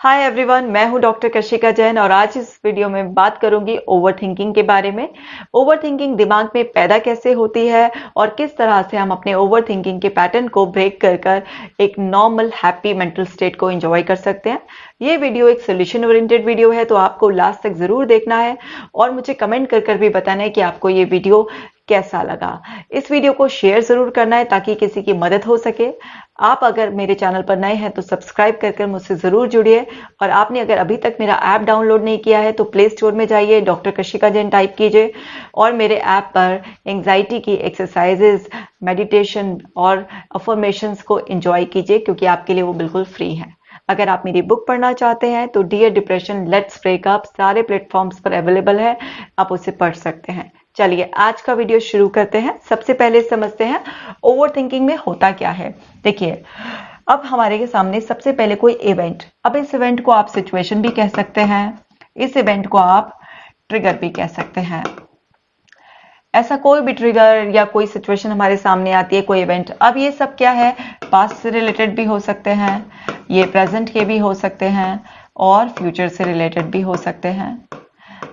Hi everyone, मैं हूं doctor Kashika Jain और आज इस वीडियो में बात करूंगी ओवरथिंकिंग के बारे में। ओवरथिंकिंग दिमाग में पैदा कैसे होती है और किस तरह से हम अपने ओवरथिंकिंग के पैटर्न को ब्रेक कर एक नॉर्मल हैप्पी मेंटल स्टेट को एंजॉय कर सकते हैं। ये वीडियो एक सोल्यूशन ओरिएंटेड वीडियो है, तो आपको लास्ट तक जरूर देखना है और मुझे कमेंट कर भी बताना है कि आपको ये वीडियो कैसा लगा। इस वीडियो को शेयर जरूर करना है ताकि किसी की मदद हो सके। आप अगर मेरे चैनल पर नए हैं तो सब्सक्राइब कर मुझसे जरूर जुड़िए और आपने अगर अभी तक मेरा ऐप डाउनलोड नहीं किया है तो प्ले स्टोर में जाइए, डॉक्टर कशिका जैन टाइप कीजिए और मेरे ऐप पर एंजाइटी की एक्सरसाइजेज, मेडिटेशन और अफर्मेशंस को एंजॉय कीजिए क्योंकि आपके लिए वो बिल्कुल फ्री है। अगर आप मेरी बुक पढ़ना चाहते हैं तो dear depression let's break up सारे प्लेटफॉर्म्स पर अवेलेबल है, आप उसे पढ़ सकते हैं। चलिए आज का वीडियो शुरू करते हैं। सबसे पहले समझते हैं ओवरथिंकिंग में होता क्या है। देखिए, अब हमारे सामने सबसे पहले कोई इवेंट, अब इस इवेंट को आप सिचुएशन भी कह सकते हैं, इस इवेंट को आप ट्रिगर भी कह सकते हैं। ऐसा कोई भी ट्रिगर या कोई सिचुएशन हमारे सामने आती है, कोई इवेंट। अब ये सब क्या है, पास्ट से रिलेटेड भी हो सकते हैं, ये प्रेजेंट के भी हो सकते हैं और फ्यूचर से रिलेटेड भी हो सकते हैं।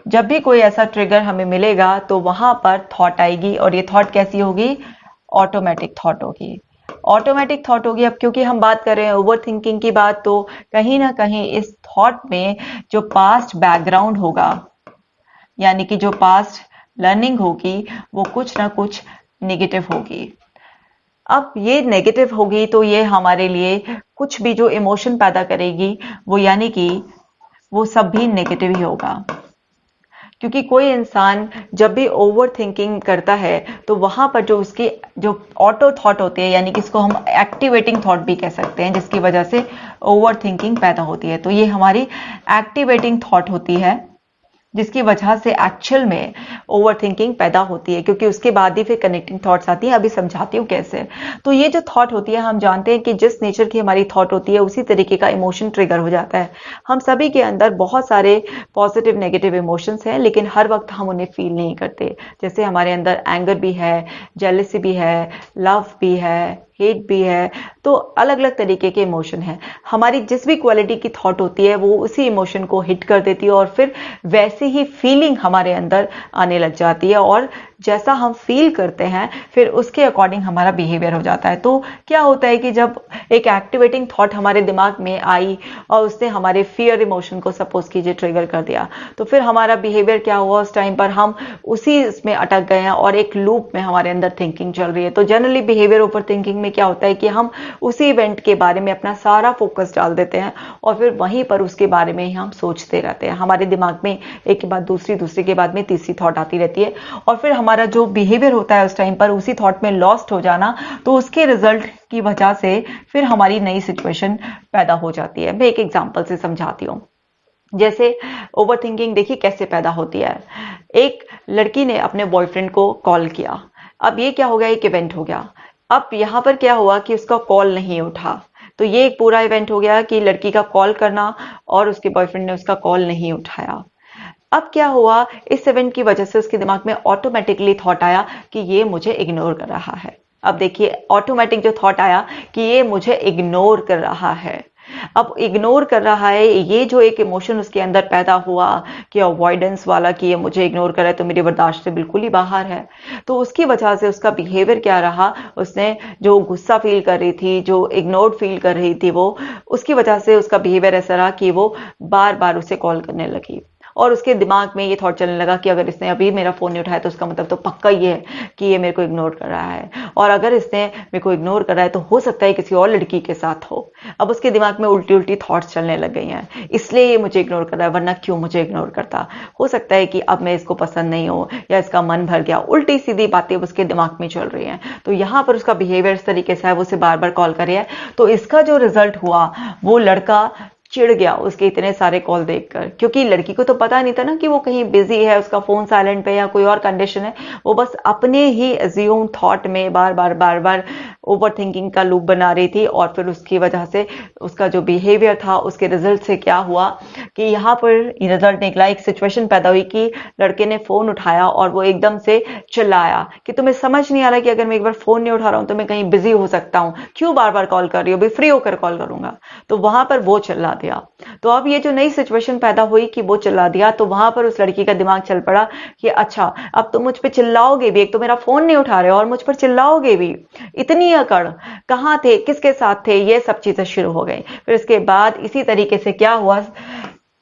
जब भी कोई ऐसा ट्रिगर हमें मिलेगा तो वहां पर थॉट आएगी और ये थॉट कैसी होगी, ऑटोमेटिक थॉट होगी। ऑटोमेटिक थॉट होगी। अब क्योंकि हम बात कर रहे हैं ओवर थिंकिंग की बात, तो कहीं ना कहीं इस थॉट में जो पास्ट बैकग्राउंड होगा, यानी कि जो पास्ट लर्निंग होगी, वो कुछ ना कुछ नेगेटिव होगी। अब ये नेगेटिव होगी तो ये हमारे लिए कुछ भी जो इमोशन पैदा करेगी वो, यानी कि वो सब भी नेगेटिव ही होगा। क्योंकि कोई इंसान जब भी ओवर थिंकिंग करता है तो वहां पर जो उसकी जो ऑटो थॉट होती है, यानी कि इसको हम एक्टिवेटिंग थॉट भी कह सकते हैं, जिसकी वजह से ओवर थिंकिंग पैदा होती है। तो ये हमारी एक्टिवेटिंग थॉट होती है जिसकी वजह से एक्चुअल में ओवर थिंकिंग पैदा होती है, क्योंकि उसके बाद ही फिर कनेक्टिंग थॉट्स आती हैं। अभी समझाती हूँ कैसे। तो ये जो थॉट होती है, हम जानते हैं कि जिस नेचर की हमारी थॉट होती है उसी तरीके का इमोशन ट्रिगर हो जाता है। हम सभी के अंदर बहुत सारे पॉजिटिव नेगेटिव इमोशंस हैं, लेकिन हर वक्त हम उन्हें फील नहीं करते। जैसे हमारे अंदर एंगर भी है, जेलसी भी है, लव भी है, हेट भी है। तो अलग अलग तरीके के इमोशन हैं। हमारी जिस भी क्वालिटी की थॉट होती है वो उसी इमोशन को हिट कर देती है और फिर वैसी ही फीलिंग हमारे अंदर आने लग जाती है और जैसा हम फील करते हैं फिर उसके अकॉर्डिंग हमारा बिहेवियर हो जाता है। तो क्या होता है कि जब एक एक्टिवेटिंग थॉट हमारे दिमाग में आई और उसने हमारे फियर इमोशन को सपोज कीजिए ट्रिगर कर दिया, तो फिर हमारा बिहेवियर क्या हुआ, उस टाइम पर हम उसी इसमें अटक गए हैं और एक लूप में हमारे अंदर थिंकिंग चल रही है। तो जनरली बिहेवियर ओवर थिंकिंग में क्या होता है कि हम उसी इवेंट के बारे में अपना सारा फोकस डाल देते हैं और फिर वहीं पर उसके बारे में ही हम सोचते रहते हैं। हमारे दिमाग में एक के बाद दूसरी, दूसरी के बाद में तीसरी थॉट आती रहती है और फिर हमारा जो बिहेवियर होता है उस टाइम पर उसी थॉट में लॉस्ट हो जाना, तो उसके रिजल्ट की वजह से फिर हमारी नई सिचुएशन पैदा हो जाती है। मैं एक एग्जांपल से समझाती हूँ। जैसे ओवरथिंकिंग देखिए कैसे पैदा होती है। एक लड़की ने अपने बॉयफ्रेंड को कॉल किया। अब ये क्या हो गया, एक इवेंट हो गया। अब यहां पर क्या हुआ कि उसका कॉल नहीं उठा, तो ये एक पूरा इवेंट हो गया कि लड़की का कॉल करना और उसके बॉयफ्रेंड ने उसका कॉल नहीं उठाया। अब क्या हुआ, इस इवेंट की वजह से उसके दिमाग में ऑटोमेटिकली थॉट आया कि ये मुझे इग्नोर कर रहा है। अब देखिए ऑटोमेटिक जो थॉट आया कि ये मुझे इग्नोर कर रहा है। अब इग्नोर कर रहा है, ये जो एक इमोशन उसके अंदर पैदा हुआ कि अवॉइडेंस वाला, कि ये मुझे इग्नोर कर रहा है तो मेरी बर्दाश्त से बिल्कुल ही बाहर है। तो उसकी वजह से उसका बिहेवियर क्या रहा, उसने जो गुस्सा फील कर रही थी, जो इग्नोर्ड फील कर रही थी, वो उसकी वजह से उसका बिहेवियर ऐसा रहा कि वो बार बार उसे कॉल करने लगी और उसके दिमाग में ये थॉट चलने लगा कि अगर इसने अभी मेरा फोन नहीं उठाया तो उसका मतलब तो पक्का ये है कि ये मेरे को इग्नोर कर रहा है, और अगर इसने मेरे को इग्नोर कर रहा है तो हो सकता है किसी और लड़की के साथ हो। अब उसके दिमाग में उल्टी उल्टी थॉट्स चलने लग गई हैं, इसलिए ये मुझे इग्नोर कर रहा है, वरना क्यों मुझे इग्नोर करता। हो सकता है कि अब मैं इसको पसंद नहीं हूं या इसका मन भर गया। उल्टी सीधी बातें उसके दिमाग में चल रही हैं। तो यहां पर उसका बिहेवियर इस तरीके से है, वो उसे बार बार कॉल कर रही है। तो इसका जो रिजल्ट हुआ, वो लड़का चिढ़ गया उसके इतने सारे कॉल देखकर, क्योंकि लड़की को तो पता नहीं था ना कि वो कहीं बिजी है, उसका फोन साइलेंट पे या कोई और कंडीशन है। वो बस अपने ही अज्यूम थॉट में बार बार ओवर थिंकिंग का लूप बना रही थी और फिर उसकी वजह से उसका जो बिहेवियर था, उसके रिजल्ट से क्या हुआ कि यहाँ पर रिजल्ट निकला, एक सिचुएशन पैदा हुई कि लड़के ने फोन उठाया और वो एकदम से चिल्लाया कि तुम्हें समझ नहीं आ रहा कि अगर मैं एक बार फोन नहीं उठा रहा हूं तो मैं कहीं बिजी हो सकता हूं, क्यों बार बार कॉल कर रही हो, भी फ्री होकर कॉल करूंगा। तो वहां पर वो चिल्ला दिया। तो अब ये जो नई सिचुएशन पैदा हुई कि वो चिल्ला दिया, तो वहां पर उस लड़की का दिमाग चल पड़ा कि अच्छा अब तो मुझ पर चिल्लाओगे भी, एक तो मेरा फोन नहीं उठा रहे हो और मुझ पर चिल्लाओगे भी, इतनी अकड़, कहाँ थे, किसके साथ थे, ये सब चीजें शुरू हो गई। फिर इसके बाद इसी तरीके से क्या हुआ,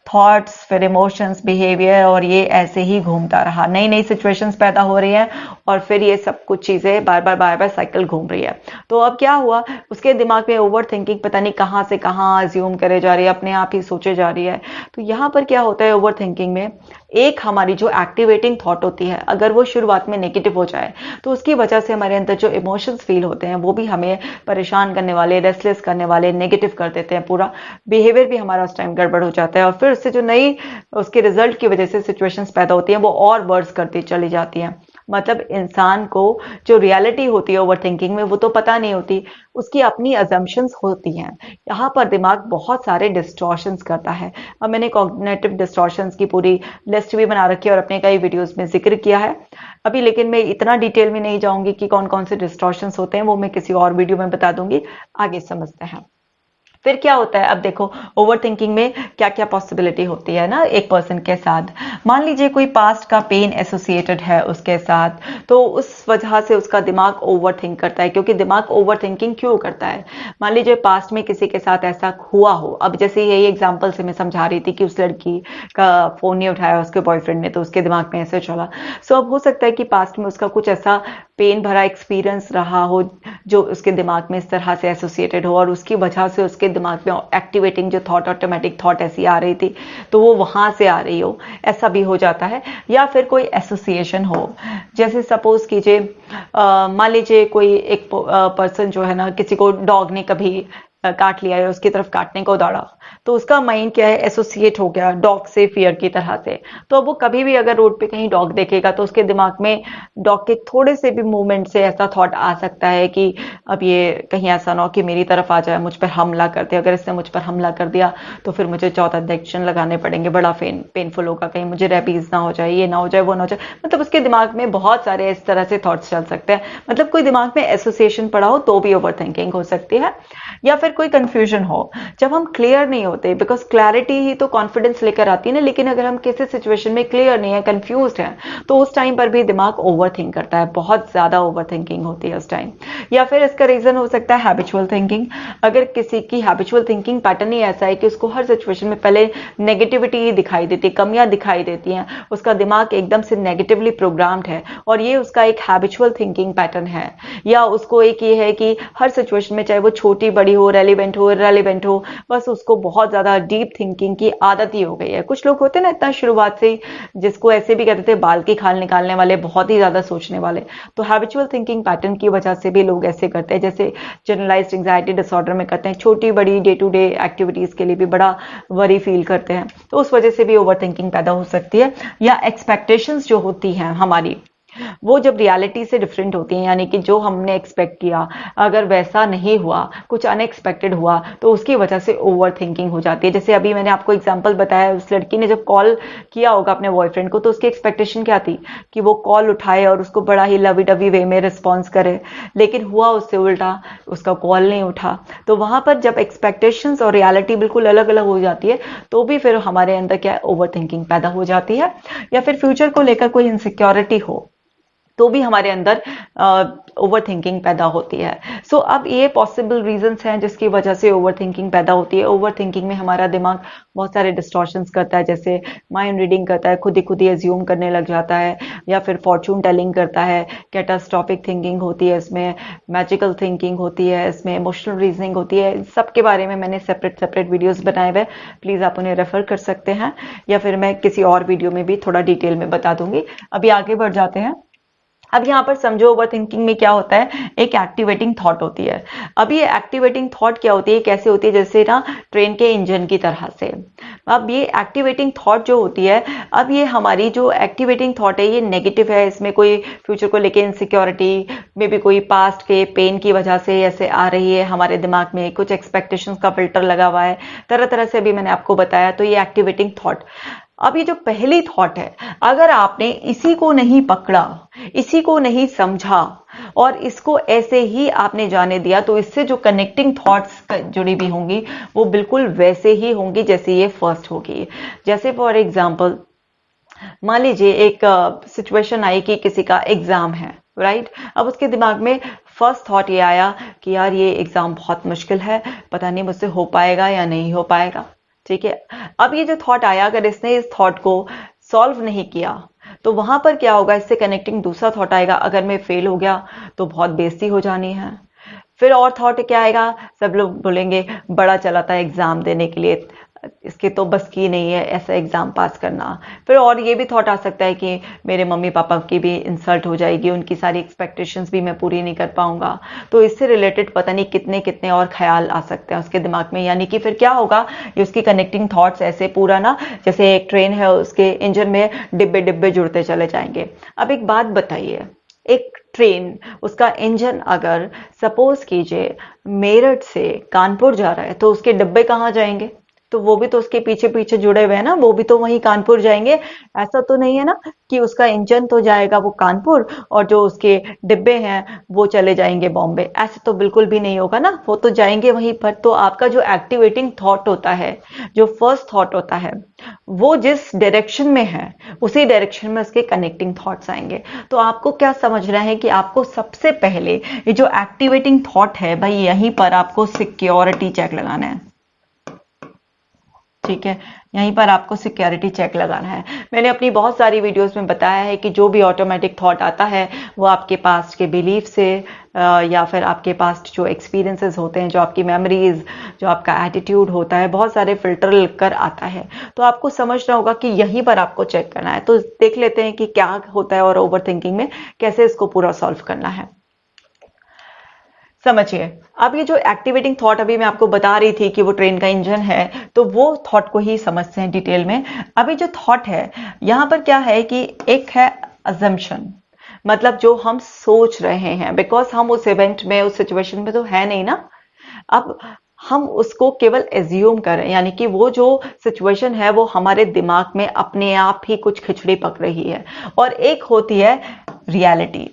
थॉट्स, फिर इमोशंस, बिहेवियर, और ये ऐसे ही घूमता रहा, नई नई सिचुएशंस पैदा हो रही हैं और फिर ये सब कुछ चीजें बार बार साइकिल घूम रही है। तो अब क्या हुआ, उसके दिमाग में ओवर थिंकिंग पता नहीं कहां से कहां अज्यूम करे जा रही है, अपने आप ही सोचे जा रही है। तो यहां पर क्या होता है ओवर थिंकिंग में, एक हमारी जो एक्टिवेटिंग थॉट होती है अगर वो शुरुआत में नेगेटिव हो जाए तो उसकी वजह से हमारे अंदर जो इमोशंस फील होते हैं वो भी हमें परेशान करने वाले, रेस्टलेस करने वाले, नेगेटिव कर देते हैं, पूरा बिहेवियर भी हमारा उस टाइम गड़बड़ हो जाता है और फिर उससे जो नई उसके रिजल्ट की वजह से सिचुएशंस पैदा होती हैं वो और वर्स करती चली जाती हैं। मतलब इंसान को जो रियलिटी होती है ओवर थिंकिंग में वो तो पता नहीं होती, उसकी अपनी अजम्पशंस होती हैं। यहाँ पर दिमाग बहुत सारे डिस्टॉर्शंस करता है। अब मैंने कॉग्निटिव डिस्टॉर्शंस की पूरी लिस्ट भी बना रखी है और अपने कई वीडियोस में जिक्र किया है अभी, लेकिन मैं इतना डिटेल में नहीं जाऊंगी कि कौन कौन से डिस्टॉर्शंस होते हैं, वो मैं किसी और वीडियो में बता दूंगी। आगे समझते हैं फिर क्या होता है। अब देखो ओवर थिंकिंग में क्या क्या पॉसिबिलिटी होती है ना एक पर्सन के साथ। मान लीजिए कोई पास्ट का पेन एसोसिएटेड है उसके साथ, तो उस वजह से उसका दिमाग ओवर थिंक करता है। क्योंकि दिमाग ओवर थिंकिंग क्यों करता है, मान लीजिए पास्ट में किसी के साथ ऐसा हुआ हो, अब जैसे यही एग्जाम्पल से मैं समझा रही थी कि उस लड़की का फोन नहीं उठाया उसके बॉयफ्रेंड ने, तो उसके दिमाग में ऐसे चला। सो अब हो सकता है कि पास्ट में उसका कुछ ऐसा पेन भरा एक्सपीरियंस रहा हो जो उसके दिमाग में इस तरह से एसोसिएटेड हो और उसकी वजह से उसके दिमाग में एक्टिवेटिंग जो थॉट, ऑटोमेटिक थॉट ऐसी आ रही थी तो वो वहां से आ रही हो, ऐसा भी हो जाता है। या फिर कोई एसोसिएशन हो, जैसे सपोज कीजिए मान लीजिए कोई एक पर्सन जो है ना, किसी को डॉग ने कभी काट लिया है, उसकी तरफ काटने को दौड़ा, तो उसका माइंड क्या है, एसोसिएट हो गया डॉग से, फियर की तरह से। तो अब वो कभी भी अगर रोड पे कहीं डॉग देखेगा तो उसके दिमाग में डॉग के थोड़े से भी मूवमेंट से ऐसा थॉट आ सकता है कि अब ये कहीं ऐसा ना हो कि मेरी तरफ आ जाए, मुझ पर हमला कर दे, अगर इसने मुझ पर हमला कर दिया तो फिर मुझे 14 इंजेक्शन लगाने पड़ेंगे, बड़ा पेनफुल होगा, कहीं मुझे रेबीज ना हो जाए, ये ना हो जाए, वो ना हो जाए। मतलब उसके दिमाग में बहुत सारे इस तरह से थॉट्स चल सकते हैं। मतलब कोई दिमाग में एसोसिएशन पड़ा हो तो भी ओवर थिंकिंग हो सकती है। या फिर कोई कंफ्यूजन हो, जब हम क्लियर नहीं होते, बिकॉज क्लैरिटी ही तो कॉन्फिडेंस लेकर आती है ना, लेकिन अगर हम किसी सिचुएशन में क्लियर नहीं है, कंफ्यूज्ड है, तो उस टाइम पर भी दिमाग ओवर थिंक करता है, बहुत ज्यादा ओवर थिंकिंग होती है उस टाइम। या फिर इसका रीजन हो सकता है हैबिचुअल थिंकिंग। अगर किसी की हैबिचुअल थिंकिंग पैटर्न ही ऐसा है कि उसको हर सिचुएशन में पहले नेगेटिविटी ही दिखाई देती है, कमियां दिखाई देती हैं, उसका दिमाग एकदम से नेगेटिवली प्रोग्राम्ड है और ये उसका एक हैबिचुअल थिंकिंग पैटर्न है। या उसको एक ये है कि हर सिचुएशन में, चाहे वो छोटी बड़ी हो, रेलिवेंट हो, इररेलेवेंट हो, बस उसको बहुत ज्यादा डीप थिंकिंग की आदत ही हो गई है। कुछ लोग होते हैं ना इतना शुरुआत से ही, जिसको ऐसे भी कहते थे बाल की खाल निकालने वाले, बहुत ही ज्यादा सोचने वाले। तो हैबिचुअल थिंकिंग पैटर्न की वजह से भी लोग ऐसे करते हैं, जैसे जनरलाइज्ड एंजाइटी डिसऑर्डर में करते हैं, छोटी बड़ी डे टू डे एक्टिविटीज के लिए भी बड़ा वरी फील करते हैं, तो उस वजह से भी ओवर थिंकिंग पैदा हो सकती है। या एक्सपेक्टेशंस जो होती हैं हमारी, वो जब रियलिटी से डिफरेंट होती हैं, यानी कि जो हमने एक्सपेक्ट किया अगर वैसा नहीं हुआ, कुछ अनएक्सपेक्टेड हुआ, तो उसकी वजह से ओवर थिंकिंग हो जाती है। जैसे अभी मैंने आपको एग्जांपल बताया, उस लड़की ने जब कॉल किया होगा अपने बॉयफ्रेंड को तो उसकी एक्सपेक्टेशन क्या थी कि वो कॉल उठाए और उसको बड़ा ही लवी डवी वे में रिस्पॉन्स करे, लेकिन हुआ उससे उल्टा, उसका कॉल नहीं उठा। तो वहां पर जब एक्सपेक्टेशंस और रियलिटी बिल्कुल अलग अलग हो जाती है तो भी फिर हमारे अंदर क्या ओवर थिंकिंग पैदा हो जाती है। या फिर फ्यूचर को लेकर कोई इनसिक्योरिटी हो तो भी हमारे अंदर ओवर थिंकिंग पैदा होती है। सो अब ये पॉसिबल रीजंस हैं जिसकी वजह से ओवर थिंकिंग पैदा होती है। ओवर थिंकिंग में हमारा दिमाग बहुत सारे डिस्टॉर्शंस करता है, जैसे माइंड रीडिंग करता है, खुद ही एज्यूम करने लग जाता है, या फिर फॉर्चून टेलिंग करता है, कैटास्ट्रॉफिक थिंकिंग होती है, इसमें मैजिकल थिंकिंग होती है, इसमें इमोशनल रीजनिंग होती है। इन सब के बारे में मैंने सेपरेट सेपरेट वीडियोस बनाए हुए, प्लीज आप उन्हें रेफर कर सकते हैं, या फिर मैं किसी और वीडियो में भी थोड़ा डिटेल में बता दूंगी। अभी आगे बढ़ जाते हैं। अब यहाँ पर समझो ओवर थिंकिंग में क्या होता है, एक एक्टिवेटिंग थॉट होती है। अब ये एक्टिवेटिंग थॉट क्या होती है, कैसे होती है, जैसे ना ट्रेन के इंजन की तरह से। अब ये एक्टिवेटिंग थॉट जो होती है, अब ये हमारी जो एक्टिवेटिंग थॉट है ये नेगेटिव है, इसमें कोई फ्यूचर को लेके इनसिक्योरिटी, मे बी कोई पास्ट के पेन की वजह से ऐसे आ रही है हमारे दिमाग में, कुछ एक्सपेक्टेशंस का फिल्टर लगा हुआ है, तरह तरह से अभी मैंने आपको बताया, तो ये एक्टिवेटिंग थॉट। अब ये जो पहली थॉट है, अगर आपने इसी को नहीं पकड़ा, इसी को नहीं समझा और इसको ऐसे ही आपने जाने दिया, तो इससे जो कनेक्टिंग थॉट्स जुड़ी भी होंगी वो बिल्कुल वैसे ही होंगी जैसे ये फर्स्ट होगी। जैसे फॉर एग्जाम्पल मान लीजिए एक सिचुएशन आई कि किसी का एग्जाम है, राइट। अब उसके दिमाग में फर्स्ट थॉट ये आया कि यार ये एग्जाम बहुत मुश्किल है, पता नहीं मुझसे हो पाएगा या नहीं हो पाएगा, ठीक है। अब ये जो थॉट आया, अगर इसने इस थॉट को सॉल्व नहीं किया तो वहां पर क्या होगा, इससे कनेक्टिंग दूसरा थॉट आएगा, अगर मैं फेल हो गया तो बहुत बेइज्जती हो जानी है। फिर और थॉट क्या आएगा, सब लोग बोलेंगे बड़ा चला था एग्जाम देने के लिए, इसके तो बस की नहीं है ऐसा एग्जाम पास करना। फिर और ये भी थॉट आ सकता है कि मेरे मम्मी पापा की भी इंसल्ट हो जाएगी, उनकी सारी एक्सपेक्टेशंस भी मैं पूरी नहीं कर पाऊंगा। तो इससे रिलेटेड पता नहीं कितने कितने और ख्याल आ सकते हैं उसके दिमाग में, यानी कि फिर क्या होगा, ये उसकी कनेक्टिंग थॉट्स ऐसे पूरा ना, जैसे एक ट्रेन है उसके इंजन में डिब्बे डिब्बे जुड़ते चले जाएंगे। अब एक बात बताइए, एक ट्रेन उसका इंजन अगर सपोज कीजिए मेरठ से कानपुर जा रहा है, तो उसके डिब्बे कहाँ जाएंगे, तो वो भी तो उसके पीछे पीछे जुड़े हुए हैं ना, वो भी तो वहीं कानपुर जाएंगे। ऐसा तो नहीं है ना कि उसका इंजन तो जाएगा वो कानपुर और जो उसके डिब्बे हैं वो चले जाएंगे बॉम्बे, ऐसे तो बिल्कुल भी नहीं होगा ना, वो तो जाएंगे वहीं पर। तो आपका जो एक्टिवेटिंग थॉट होता है, जो फर्स्ट थॉट होता है, वो जिस डायरेक्शन में है उसी डायरेक्शन में उसके कनेक्टिंग थॉट्स आएंगे। तो आपको क्या समझना है कि आपको सबसे पहले ये जो एक्टिवेटिंग थॉट है भाई, यहीं पर आपको सिक्योरिटी चेक लगाना है, ठीक है। यहीं पर आपको सिक्योरिटी चेक लगाना है। मैंने अपनी बहुत सारी वीडियोस में बताया है कि जो भी ऑटोमेटिक थॉट आता है वो आपके पास्ट के बिलीफ से या फिर आपके पास्ट जो एक्सपीरियंसेस होते हैं, जो आपकी मेमोरीज, जो आपका एटीट्यूड होता है, बहुत सारे फिल्टर लगकर आता है। तो आपको समझना होगा कि यहीं पर आपको चेक करना है। तो देख लेते हैं कि क्या होता है और ओवर थिंकिंग में कैसे इसको पूरा सॉल्व करना है। समझिए, अब ये जो एक्टिवेटिंग थॉट अभी मैं आपको बता रही थी कि वो ट्रेन का इंजन है, तो वो थॉट को ही समझते हैं डिटेल में। अभी जो थॉट है यहां पर क्या है कि एक है अजम्पशन, मतलब जो हम सोच रहे हैं, बिकॉज हम उस इवेंट में, उस सिचुएशन में तो है नहीं ना। अब हम उसको केवल एज्यूम करें, यानी कि वो जो सिचुएशन है वो हमारे दिमाग में अपने आप ही कुछ खिचड़ी पक रही है, और एक होती है रियलिटी।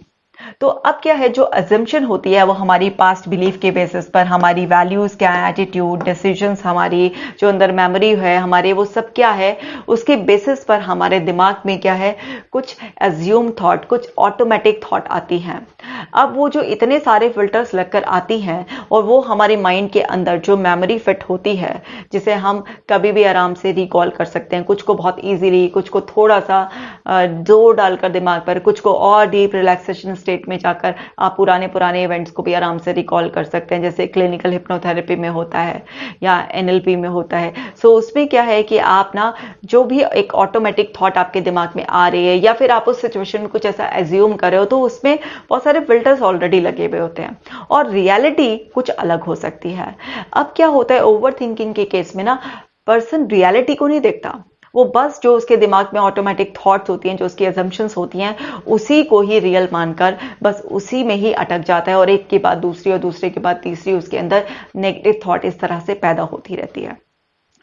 तो अब क्या है, जो अजम्पशन होती है वो हमारी पास्ट बिलीफ के बेसिस पर, हमारी वैल्यूज क्या है, एटीट्यूड, डिसीजंस, हमारी जो अंदर मेमोरी है हमारे, वो सब क्या है, उसके बेसिस पर हमारे दिमाग में क्या है, कुछ एज्यूम थॉट, कुछ ऑटोमेटिक थॉट आती हैं। अब वो जो इतने सारे फिल्टर्स लगकर आती हैं और वो हमारे माइंड के अंदर जो मेमोरी फिट होती है, जिसे हम कभी भी आराम से रिकॉल कर सकते हैं, कुछ को बहुत इजीली, कुछ को थोड़ा सा जोर डालकर दिमाग पर, कुछ को और डीप रिलैक्सेशन स्टेट में जाकर आप पुराने पुराने इवेंट्स को भी आराम से रिकॉल कर सकते हैं, जैसे क्लिनिकल हिप्नोथेरेपी में होता है या एनएलपी में होता है। सो उसमें क्या है कि आप ना जो भी एक ऑटोमेटिक थॉट आपके दिमाग में आ रही है या फिर आप उस सिचुएशन में कुछ ऐसा एज्यूम कर रहे हो, तो उसमें बहुत सारे फिल्टर्स ऑलरेडी लगे हुए होते हैं और रियलिटी कुछ अलग हो सकती है। अब क्या होता है ओवर थिंकिंग के केस में ना, पर्सन रियलिटी को नहीं देखता, वो बस जो उसके दिमाग में ऑटोमेटिक थॉट्स होती हैं, जो उसकी अजम्पशंस होती हैं, उसी को ही रियल मानकर बस उसी में ही अटक जाता है और एक के बाद दूसरी और दूसरे के बाद तीसरी उसके अंदर नेगेटिव थॉट इस तरह से पैदा होती रहती है।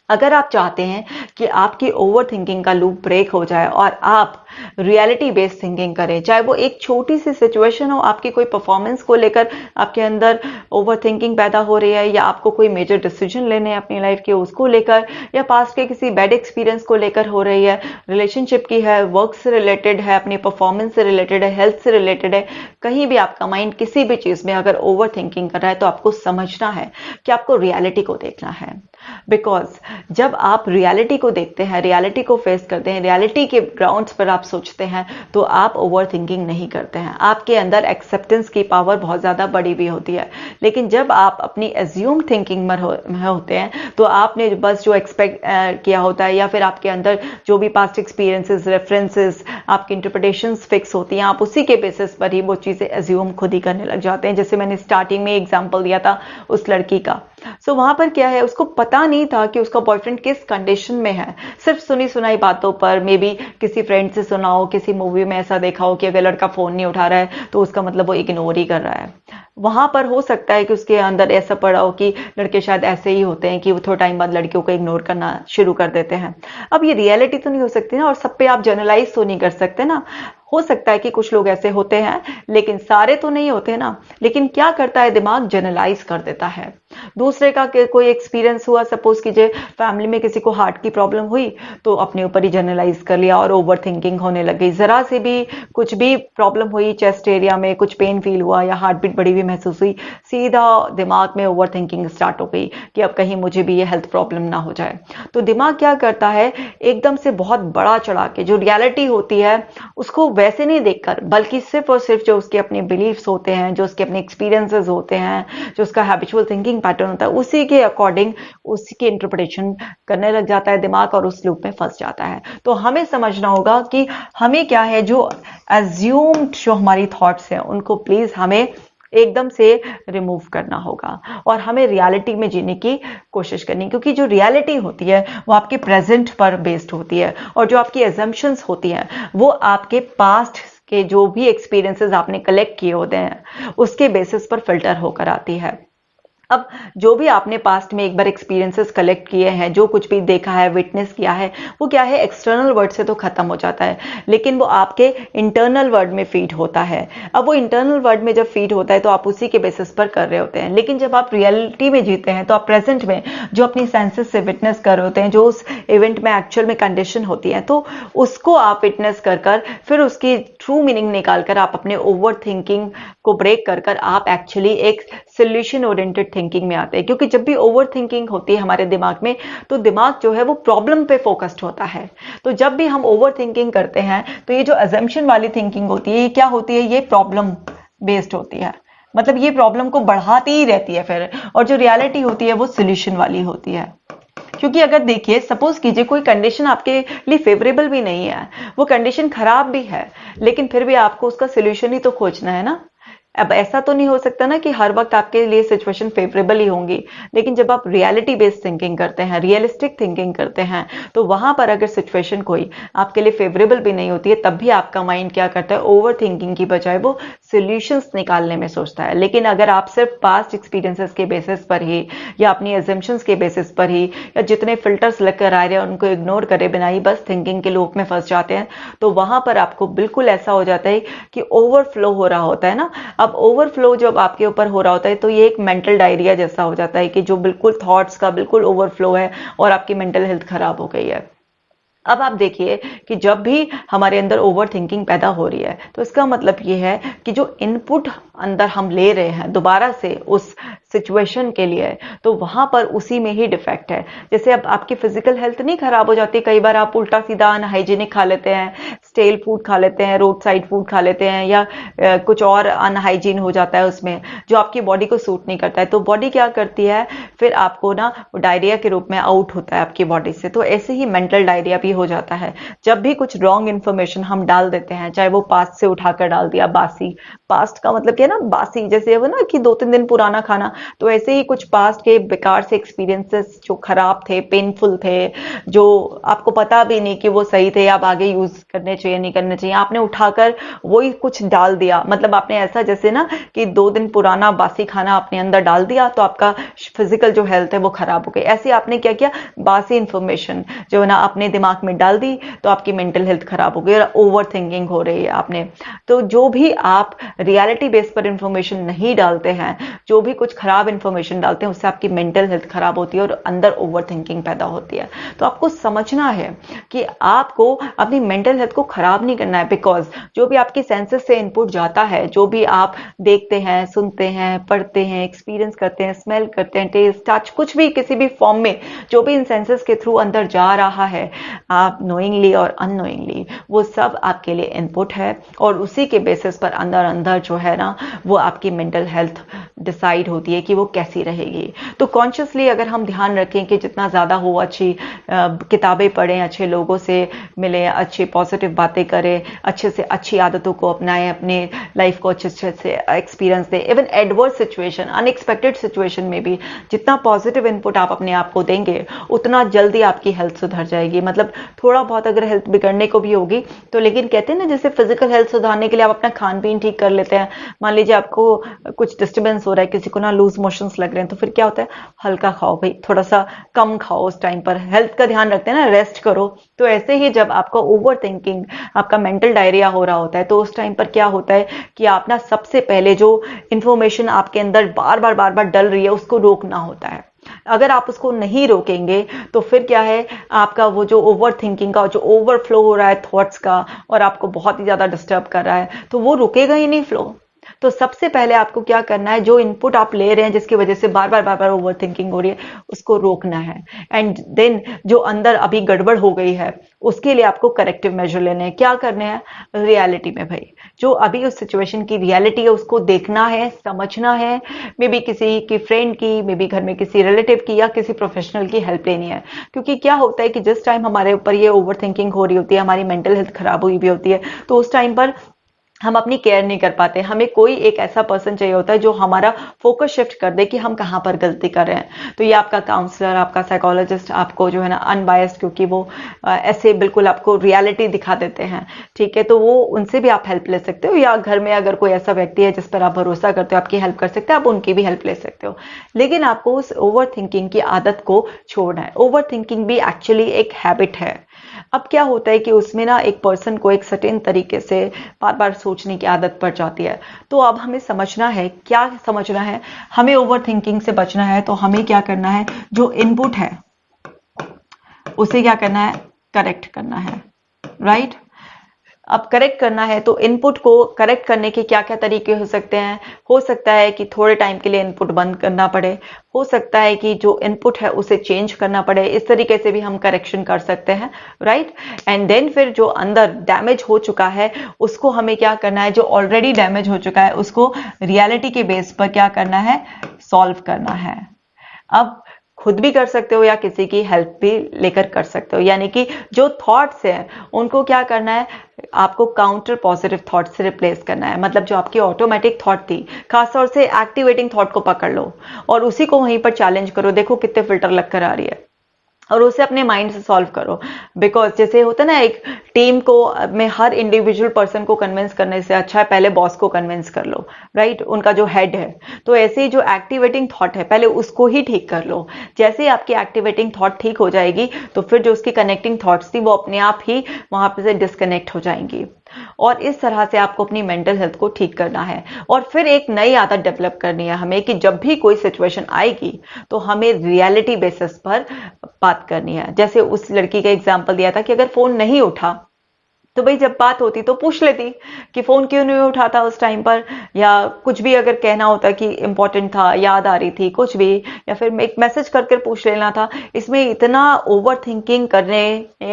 अगर आप चाहते हैं कि आपकी ओवर थिंकिंग का लूप ब्रेक हो जाए और आप रियलिटी बेस्ड थिंकिंग करें, चाहे वो एक छोटी सी सिचुएशन हो, आपकी कोई परफॉर्मेंस को लेकर आपके अंदर ओवर थिंकिंग पैदा हो रही है, या आपको कोई मेजर डिसीजन लेने हैं अपनी लाइफ के उसको लेकर, या पास्ट के किसी बैड एक्सपीरियंस को लेकर हो रही है, रिलेशनशिप की है, वर्क से रिलेटेड है, अपनी परफॉर्मेंस से रिलेटेड है, हेल्थ से रिलेटेड है, कहीं भी आपका माइंड किसी भी चीज में अगर ओवर थिंकिंग कर रहा है, तो आपको समझना है कि आपको रियलिटी को देखना है। बिकॉज जब आप रियलिटी को देखते हैं, रियलिटी को फेस करते हैं, रियलिटी के ग्राउंड्स पर आप सोचते हैं, तो आप ओवर थिंकिंग नहीं करते हैं। आपके अंदर एक्सेप्टेंस की पावर बहुत ज़्यादा बड़ी भी होती है। लेकिन जब आप अपनी एज्यूम थिंकिंग में होते हैं, तो आपने बस जो एक्सपेक्ट किया होता है, या फिर आपके अंदर जो भी पास्ट एक्सपीरियंसेस, रेफरेंसेस, आपकी इंटरप्रिटेशंस फिक्स होती हैं, आप उसी के बेसिस पर ही वो चीज़ें एज्यूम खुद ही करने लग जाते हैं। जैसे मैंने स्टार्टिंग में एग्जाम्पल दिया था उस लड़की का। सो वहां पर क्या है, उसको पता नहीं था कि उसका बॉयफ्रेंड किस कंडीशन में है। सिर्फ सुनी सुनाई बातों पर, मे बी किसी फ्रेंड से सुना हो, किसी मूवी में ऐसा देखा हो कि अगर लड़का फोन नहीं उठा रहा है तो उसका मतलब वो इग्नोर ही कर रहा है। वहां पर हो सकता है कि उसके अंदर ऐसा पड़ा हो कि लड़के शायद ऐसे ही होते हैं कि वो थोड़ा टाइम बाद लड़कियों को इग्नोर करना शुरू कर देते हैं। अब ये रियलिटी तो नहीं हो सकती ना, और सब पे आप जनरलाइज तो नहीं कर सकते ना। हो सकता है कि कुछ लोग ऐसे होते हैं, लेकिन सारे तो नहीं होते ना। लेकिन क्या करता है दिमाग, जनरलाइज कर देता है। दूसरे का कोई एक्सपीरियंस हुआ, सपोज कीजिए फैमिली में किसी को हार्ट की प्रॉब्लम हुई, तो अपने ऊपर ही जनरलाइज कर लिया और ओवर थिंकिंग होने लग गई। जरा से भी कुछ भी प्रॉब्लम हुई, चेस्ट एरिया में कुछ पेन फील हुआ या हार्ट बीट बढ़ी हुई महसूस हुई, सीधा दिमाग में ओवर थिंकिंग स्टार्ट हो गई कि अब कहीं मुझे भी ये हेल्थ प्रॉब्लम ना हो जाए। तो दिमाग क्या करता है, एकदम से बहुत बड़ा चढ़ा के जो रियलिटी होती है उसको वैसे नहीं देखकर, बल्कि सिर्फ और सिर्फ जो उसके अपने बिलीफ्स होते हैं, जो उसके अपने एक्सपीरियंसेस होते हैं, जो उसका हैबिचुअल थिंकिंग पैटर्न होता है, उसी के अकॉर्डिंग उसी की इंटरप्रिटेशन करने लग जाता है दिमाग, और उस लूप में फंस जाता है। तो हमें समझना होगा कि हमें क्या है, जो एज्यूम्ड जो हमारी थॉट्स हैं उनको प्लीज हमें एकदम से रिमूव करना होगा, और हमें रियलिटी में जीने की कोशिश करनी, क्योंकि जो रियलिटी होती है वो आपके प्रेजेंट पर बेस्ड होती है, और जो आपकी एजम्पशंस होती हैं वो आपके पास्ट के जो भी एक्सपीरियंसेस आपने कलेक्ट किए होते हैं उसके बेसिस पर फिल्टर होकर आती है। अब जो भी आपने पास्ट में एक बार एक्सपीरियंसेस कलेक्ट किए हैं, जो कुछ भी देखा है, विटनेस किया है, वो क्या है, एक्सटर्नल वर्ड से तो खत्म हो जाता है, लेकिन वो आपके इंटरनल वर्ड में फीड होता है। अब वो इंटरनल वर्ड में जब फीड होता है तो आप उसी के बेसिस पर कर रहे होते हैं। लेकिन जब आप रियलिटी में जीते हैं तो आप प्रेजेंट में जो अपनी सेंसेस से विटनेस कर रहे होते हैं, जो उस इवेंट में एक्चुअल में कंडीशन होती है, तो उसको आप विटनेस कर फिर उसकी ट्रू मीनिंग निकाल कर आप अपने ओवर थिंकिंग को ब्रेक कर आप एक्चुअली एक सोल्यूशन ओरिएंटेड थिंकिंग में आते हैं। क्योंकि जब भी ओवर थिंकिंग होती है हमारे दिमाग में, तो दिमाग जो है वो प्रॉब्लम पे फोकस्ड होता है। तो जब भी हम ओवर थिंकिंग करते हैं तो ये जो अजम्पशन वाली थिंकिंग होती है, ये क्या होती है, ये प्रॉब्लम बेस्ड होती है। मतलब ये प्रॉब्लम को बढ़ाती ही रहती है फिर, और जो रियलिटी होती है वो सोल्यूशन वाली होती है। क्योंकि अगर देखिए, सपोज कीजिए कोई कंडीशन आपके लिए फेवरेबल भी नहीं है, वो कंडीशन खराब भी है, लेकिन फिर भी आपको उसका सोल्यूशन ही तो खोजना है ना। अब ऐसा तो नहीं हो सकता ना कि हर वक्त आपके लिए सिचुएशन फेवरेबल ही होंगी। लेकिन जब आप रियलिटी बेस्ड थिंकिंग करते हैं, रियलिस्टिक थिंकिंग करते हैं, तो वहां पर अगर सिचुएशन कोई आपके लिए फेवरेबल भी नहीं होती है, तब भी आपका माइंड क्या करता है, ओवर थिंकिंग की बजाय वो सोल्यूशंस निकालने में सोचता है। लेकिन अगर आप सिर्फ पास्ट एक्सपीरियंसेस के बेसिस पर ही, या अपनी एजम्पशंस के बेसिस पर ही, या जितने फिल्टर्स लेकर आ रहे हैं उनको इग्नोर करे बिना ही बस थिंकिंग के लूप में फंस जाते हैं, तो वहां पर आपको बिल्कुल ऐसा हो जाता है कि ओवरफ्लो हो रहा होता है ना। अब ओवरफ्लो जब आपके ऊपर हो रहा होता है तो ये एक मेंटल डायरिया जैसा हो जाता है कि जो बिल्कुल थॉट्स का बिल्कुल ओवरफ्लो है और आपकी मेंटल हेल्थ खराब हो गई है। अब आप देखिए कि जब भी हमारे अंदर ओवर थिंकिंग पैदा हो रही है, तो इसका मतलब ये है कि जो इनपुट अंदर हम ले रहे हैं दोबारा से उस सिचुएशन के लिए, तो वहां पर उसी में ही डिफेक्ट है। जैसे अब आपकी फिजिकल हेल्थ नहीं खराब हो जाती, कई बार आप उल्टा सीधा अनहाइजीनिक खा लेते हैं, स्टेल फूड खा लेते हैं, रोड साइड फूड खा लेते हैं, या कुछ और अनहाइजीन हो जाता है उसमें जो आपकी बॉडी को सूट नहीं करता है, तो बॉडी क्या करती है, फिर आपको ना डायरिया के रूप में आउट होता है आपकी बॉडी से। तो ऐसे ही मेंटल डायरिया भी हो जाता है। जब भी कुछ रॉन्ग इन्फॉर्मेशन हम डाल देते हैं, चाहे वो पास्ट से उठाकर डाल दिया, बासी, पास्ट का मतलब क्या है ना, बासी जैसे वो ना कि 2-3 दिन पुराना खाना, तो ऐसे ही कुछ पास्ट के बेकार से एक्सपीरियंसेस जो खराब थे, पेनफुल थे, जो आपको पता भी नहीं कि वो सही थे, आप आगे यूज करने चाहिए नहीं करने चाहिए, आपने उठाकर वही कुछ डाल दिया। मतलब आपने ऐसा जैसे ना कि 2 दिन पुराना बासी खाना अपने अंदर डाल दिया, तो आपका फिजिकल जो हेल्थ है वो खराब हो गई। ऐसे आपने क्या किया, बासी इंफॉर्मेशन जो है ना अपने दिमाग दिमाग में डाल दी तो आपकी मेंटल हेल्थ खराब हो गई और ओवर थिंकिंग हो रही है आपने। तो जो भी आप रियलिटी बेस पर इंफॉर्मेशन नहीं डालते हैं, जो भी कुछ खराब इंफॉर्मेशन डालते हैं, उससे आपकी मेंटल हेल्थ खराब होती है और अंदर ओवर थिंकिंग पैदा होती है। तो आपको समझना है कि आपको अपनी मेंटल हेल्थ को खराब नहीं करना है, बिकॉज जो भी आपके सेंसेस से इनपुट जाता है, जो भी आप देखते हैं, सुनते हैं, पढ़ते हैं, एक्सपीरियंस करते हैं, स्मेल करते हैं, टेस्ट, टच, कुछ भी किसी भी फॉर्म में जो भी इन सेंसेस के थ्रू अंदर जा रहा है, आप नोइंगली और अननोइंगली, वो सब आपके लिए इनपुट है और उसी के बेसिस पर अंदर अंदर जो है ना, वो आपकी मेंटल हेल्थ डिसाइड होती है कि वो कैसी रहेगी। तो कॉन्शियसली अगर हम ध्यान रखें कि जितना ज़्यादा हो अच्छी किताबें पढ़ें, अच्छे लोगों से मिलें, अच्छी पॉजिटिव बातें करें, अच्छे से अच्छी आदतों को अपनाएं, अपने लाइफ को अच्छे से एक्सपीरियंस दें, even adverse situation, unexpected situation में भी जितना पॉजिटिव इनपुट आप अपने आप को देंगे, उतना जल्दी आपकी हेल्थ सुधर जाएगी। मतलब थोड़ा बहुत अगर हेल्थ बिगड़ने को भी होगी तो, लेकिन कहते हैं ना, जैसे फिजिकल हेल्थ सुधारने के लिए आप अपना खान पीन ठीक कर लेते हैं। मान लीजिए आपको कुछ डिस्टर्बेंस हो रहा है, किसी को ना लूज मोशंस लग रहे हैं, तो फिर क्या होता है, हल्का खाओ भाई, थोड़ा सा कम खाओ, उस टाइम पर हेल्थ का ध्यान रखते हैं ना, रेस्ट करो। तो ऐसे ही जब आपका ओवर थिंकिंग, आपका मेंटल डायरिया हो रहा होता है, तो उस टाइम पर क्या होता है कि आप ना सबसे पहले जो इंफॉर्मेशन आपके अंदर बार बार डल रही है, उसको रोकना होता है। अगर आप उसको नहीं रोकेंगे तो फिर क्या है, आपका वो जो ओवर थिंकिंग का जो ओवरफ्लो हो रहा है थॉट्स का, और आपको बहुत ही ज्यादा डिस्टर्ब कर रहा है, तो वो रुकेगा ही नहीं फ्लो। तो सबसे पहले आपको क्या करना है, जो इनपुट आप ले रहे हैं जिसकी वजह से बार बार ओवर थिंकिंग हो रही है, उसको रोकना है। एंड देन जो अंदर अभी गड़बड़ हो गई है, उसके लिए आपको करेक्टिव मेजर लेने हैं। क्या करने हैं, रियलिटी में भाई जो अभी उस सिचुएशन की रियलिटी है उसको देखना है, समझना है। मे बी किसी की फ्रेंड की, मे बी घर में किसी रिलेटिव की, या किसी प्रोफेशनल की हेल्प लेनी है। क्योंकि क्या होता है कि जिस टाइम हमारे ऊपर ये ओवर थिंकिंग हो रही होती है, हमारी मेंटल हेल्थ खराब हुई भी होती है, तो उस टाइम पर हम अपनी केयर नहीं कर पाते। हमें कोई एक ऐसा पर्सन चाहिए होता है जो हमारा फोकस शिफ्ट कर दे कि हम कहाँ पर गलती कर रहे हैं। तो ये आपका काउंसलर, आपका साइकोलॉजिस्ट आपको जो है ना अनबायस्ड, क्योंकि वो ऐसे बिल्कुल आपको रियलिटी दिखा देते हैं, ठीक है, तो वो उनसे भी आप हेल्प ले सकते हो, या घर में अगर कोई ऐसा व्यक्ति है जिस पर आप भरोसा करते हो, आपकी हेल्प कर सकते हो, आप उनकी भी हेल्प ले सकते हो। लेकिन आपको उस ओवर थिंकिंग की आदत को छोड़ना है। ओवर थिंकिंग भी एक्चुअली एक हैबिट है। अब क्या होता है कि उसमें ना एक पर्सन को एक सर्टेन तरीके से बार बार सोचने की आदत पड़ जाती है। तो अब हमें समझना है, क्या समझना है, हमें ओवर थिंकिंग से बचना है, तो हमें क्या करना है, जो इनपुट है उसे क्या करना है, करेक्ट करना है, राइट। अब करेक्ट करना है तो इनपुट को करेक्ट करने के क्या क्या तरीके हो सकते हैं। हो सकता है कि थोड़े टाइम के लिए इनपुट बंद करना पड़े, हो सकता है कि जो इनपुट है उसे चेंज करना पड़े, इस तरीके से भी हम करेक्शन कर सकते हैं, राइट। एंड देन फिर जो अंदर डैमेज हो चुका है उसको हमें क्या करना है, जो ऑलरेडी डैमेज हो चुका है उसको रियलिटी के बेस पर क्या करना है, सॉल्व करना है। अब खुद भी कर सकते हो या किसी की हेल्प भी लेकर कर सकते हो। यानी कि जो थॉट्स हैं उनको क्या करना है, आपको काउंटर पॉजिटिव थॉट से रिप्लेस करना है। मतलब जो आपकी ऑटोमेटिक थॉट थी, खासतौर से एक्टिवेटिंग थॉट को पकड़ लो और उसी को वहीं पर चैलेंज करो, देखो कितने फिल्टर लग कर आ रही है, और उसे अपने माइंड से सॉल्व करो। बिकॉज जैसे होता है ना, एक टीम को में हर इंडिविजुअल पर्सन को कन्विंस करने से अच्छा है पहले बॉस को कन्विंस कर लो, राइट, उनका जो हेड है। तो ऐसे ही जो एक्टिवेटिंग थॉट है पहले उसको ही ठीक कर लो। जैसे ही आपकी एक्टिवेटिंग थॉट ठीक हो जाएगी तो फिर जो उसकी कनेक्टिंग थॉट्स थी वो अपने आप ही वहां पे से डिस्कनेक्ट हो जाएंगी। और इस तरह से आपको अपनी मेंटल हेल्थ को ठीक करना है। और फिर एक नई आदत डेवलप करनी है हमें कि जब भी कोई सिचुएशन आएगी तो हमें रियलिटी बेसिस पर बात करनी है। जैसे उस लड़की का एग्जांपल दिया था कि अगर फोन नहीं उठा तो भाई जब बात होती तो पूछ लेती कि फोन क्यों नहीं उठाता उस टाइम पर, या कुछ भी अगर कहना होता कि इंपॉर्टेंट था, याद आ रही थी, कुछ भी, या फिर एक मैसेज करके पूछ लेना था। इसमें इतना ओवर थिंकिंग करने,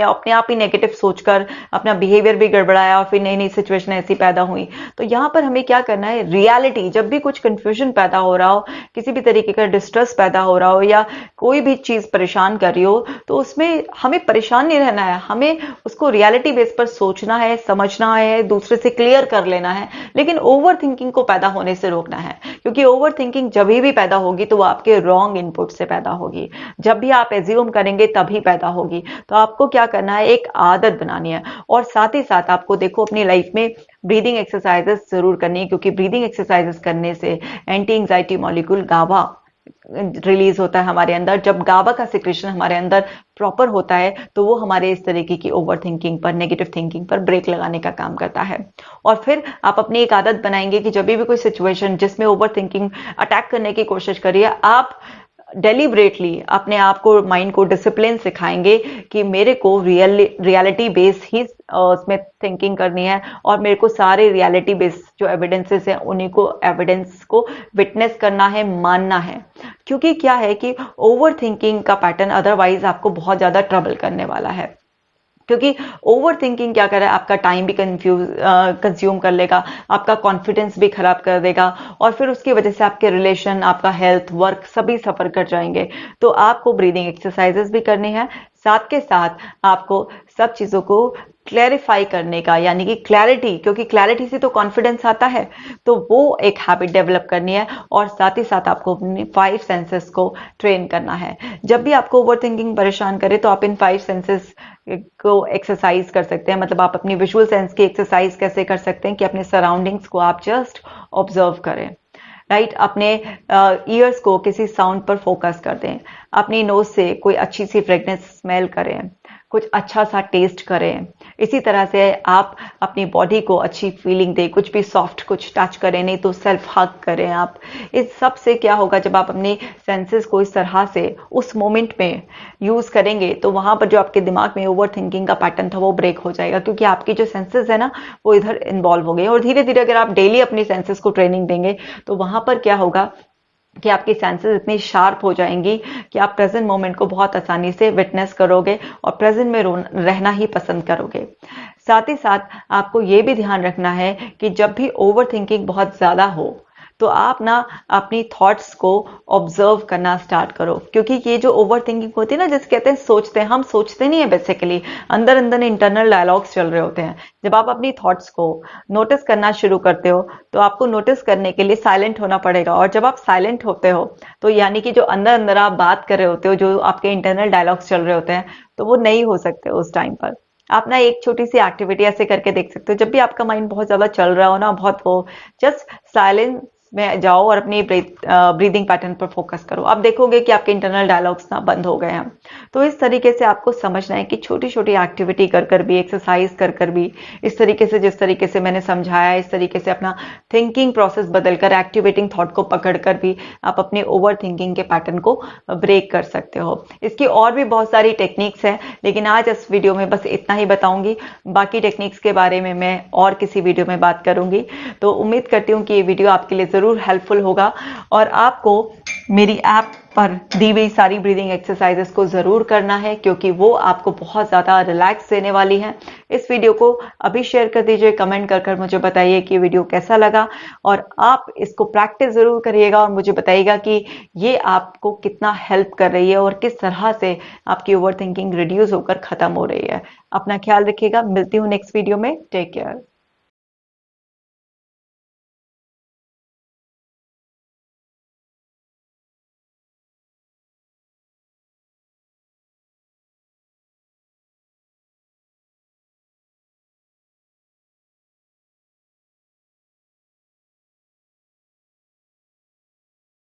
अपने आप ही नेगेटिव सोचकर अपना बिहेवियर भी गड़बड़ाया और फिर नई नई सिचुएशन ऐसी पैदा हुई। तो यहाँ पर हमें क्या करना है, रियलिटी, जब भी कुछ कंफ्यूजन पैदा हो रहा हो, किसी भी तरीके का डिस्ट्रेस पैदा हो रहा हो, या कोई भी चीज परेशान कर रही हो, तो उसमें हमें परेशान नहीं रहना है, हमें उसको रियलिटी बेस पर सोचना है, समझना है, दूसरे से क्लियर कर लेना है। लेकिन ओवर थिंकिंग को पैदा होने से रोकना है, क्योंकि ओवर थिंकिंग जब भी पैदा होगी तो वो आपके रॉन्ग इनपुट से पैदा होगी। जब भी आप एज्यूम करेंगे तभी पैदा होगी। तो आपको क्या करना है, एक आदत बनानी है। और साथ ही साथ आपको देखो अपनी लाइफ में ब्रीदिंग एक्सरसाइजेस जरूर करनी है, क्योंकि ब्रीदिंग एक्सरसाइजेस करने से एंटी एंजाइटी मॉलिक्यूल गाबा रिलीज होता है हमारे अंदर, जब गाबा का सिक्रेशन हमारे अंदर प्रॉपर होता है तो वो हमारे इस तरीके की ओवर थिंकिंग पर, नेगेटिव थिंकिंग पर ब्रेक लगाने का काम करता है। और फिर आप अपनी एक आदत बनाएंगे कि जब भी कोई सिचुएशन जिसमें ओवर थिंकिंग अटैक करने की कोशिश करिए, आप डेलिबरेटली अपने आप को, माइंड को डिसिप्लिन सिखाएंगे कि मेरे को रियलिटी बेस ही उसमें थिंकिंग करनी है, और मेरे को सारे रियलिटी बेस जो एविडेंसेस हैं उन्हीं को, एविडेंस को विटनेस करना है, मानना है। क्योंकि क्या है कि ओवर थिंकिंग का पैटर्न अदरवाइज आपको बहुत ज्यादा ट्रबल करने वाला है। क्योंकि ओवर थिंकिंग क्या कर रहा है, आपका टाइम भी कंज्यूम कर लेगा, आपका कॉन्फिडेंस भी खराब कर देगा, और फिर उसकी वजह से आपके रिलेशन, आपका हेल्थ, वर्क सभी सफर कर जाएंगे। तो आपको ब्रीदिंग एक्सरसाइजेस भी करनी है, साथ के साथ आपको सब चीजों को क्लैरिफाई करने का, यानी कि क्लैरिटी, क्योंकि क्लैरिटी से तो कॉन्फिडेंस आता है, तो वो एक हैबिट डेवलप करनी है। और साथ ही साथ आपको अपने 5 सेंसेस को ट्रेन करना है। जब भी आपको ओवर थिंकिंग परेशान करे तो आप इन 5 सेंसेस को एक्सरसाइज कर सकते हैं। मतलब आप अपनी विजुअल सेंस की एक्सरसाइज कैसे कर सकते हैं कि अपने सराउंडिंग्स को आप जस्ट ऑब्जर्व करें, राइट। अपने ईयर्स को किसी साउंड पर फोकस कर दें, अपनी नोज से कोई अच्छी सी फ्रेग्रेंस स्मेल करें, कुछ अच्छा सा टेस्ट करें। इसी तरह से आप अपनी बॉडी को अच्छी फीलिंग दें, कुछ भी सॉफ्ट कुछ टच करें, नहीं तो सेल्फ हग करें आप। इस सब से क्या होगा, जब आप अपनी सेंसेस को इस तरह से उस मोमेंट में यूज करेंगे तो वहां पर जो आपके दिमाग में ओवर थिंकिंग का पैटर्न था वो ब्रेक हो जाएगा, क्योंकि आपकी जो सेंसेस है ना वो इधर इन्वॉल्व हो गए। और धीरे धीरे अगर आप डेली अपनी सेंसेस को ट्रेनिंग देंगे तो वहां पर क्या होगा कि आपकी सेंसेस इतनी शार्प हो जाएंगी कि आप प्रेजेंट मोमेंट को बहुत आसानी से विटनेस करोगे और प्रेजेंट में रहना ही पसंद करोगे। साथ ही साथ आपको ये भी ध्यान रखना है कि जब भी ओवर थिंकिंग बहुत ज्यादा हो तो आप ना अपनी थॉट्स को ऑब्जर्व करना स्टार्ट करो। क्योंकि ये जो ओवर थिंकिंग होती है ना, जिसे कहते हैं सोचते हैं, हम सोचते नहीं है बेसिकली, अंदर अंदर इंटरनल डायलॉग्स चल रहे होते हैं। जब आप अपनी थॉट्स को नोटिस करना शुरू करते हो तो आपको नोटिस करने के लिए साइलेंट होना पड़ेगा। और जब आप साइलेंट होते हो तो यानी कि जो अंदर अंदर आप बात कर रहे होते हो, जो आपके इंटरनल डायलॉग्स चल रहे होते हैं, तो वो नहीं हो सकते उस टाइम पर। आप ना एक छोटी सी एक्टिविटी ऐसे करके देख सकते हो, जब भी आपका माइंड बहुत ज्यादा चल रहा हो ना, बहुत वो, जस्ट साइलेंस में जाओ और अपनी ब्रीदिंग पैटर्न पर फोकस करो। आप देखोगे कि आपके इंटरनल डायलॉग्स ना बंद हो गए हैं। तो इस तरीके से आपको समझना है कि छोटी छोटी एक्टिविटी कर कर भी, एक्सरसाइज कर कर भी, इस तरीके से, जिस तरीके से मैंने समझाया, इस तरीके से अपना थिंकिंग प्रोसेस बदलकर, एक्टिवेटिंग थॉट को पकड़कर भी आप अपने ओवर थिंकिंग के पैटर्न को ब्रेक कर सकते हो। इसकी और भी बहुत सारी टेक्निक्स हैं, लेकिन आज इस वीडियो में बस इतना ही बताऊंगी। बाकी टेक्निक्स के बारे में मैं और किसी वीडियो में बात करूंगी। तो उम्मीद करती हूँ कि ये वीडियो आपके लिए जरूर हेल्पफुल होगा, और आपको मेरी ऐप पर दी हुई सारी ब्रीदिंग एक्सरसाइजेस को जरूर करना है, क्योंकि वो आपको बहुत ज्यादा रिलैक्स देने वाली हैं। इस वीडियो को अभी शेयर कर दीजिए, कमेंट कर कर मुझे बताइए कि वीडियो कैसा लगा, और आप इसको प्रैक्टिस जरूर करिएगा और मुझे बताइएगा कि ये आपको कितना हेल्प कर रही है और किस तरह से आपकी ओवर थिंकिंग रिड्यूस होकर खत्म हो रही है। अपना ख्याल रखिएगा, मिलती हूँ नेक्स्ट वीडियो में। Take care.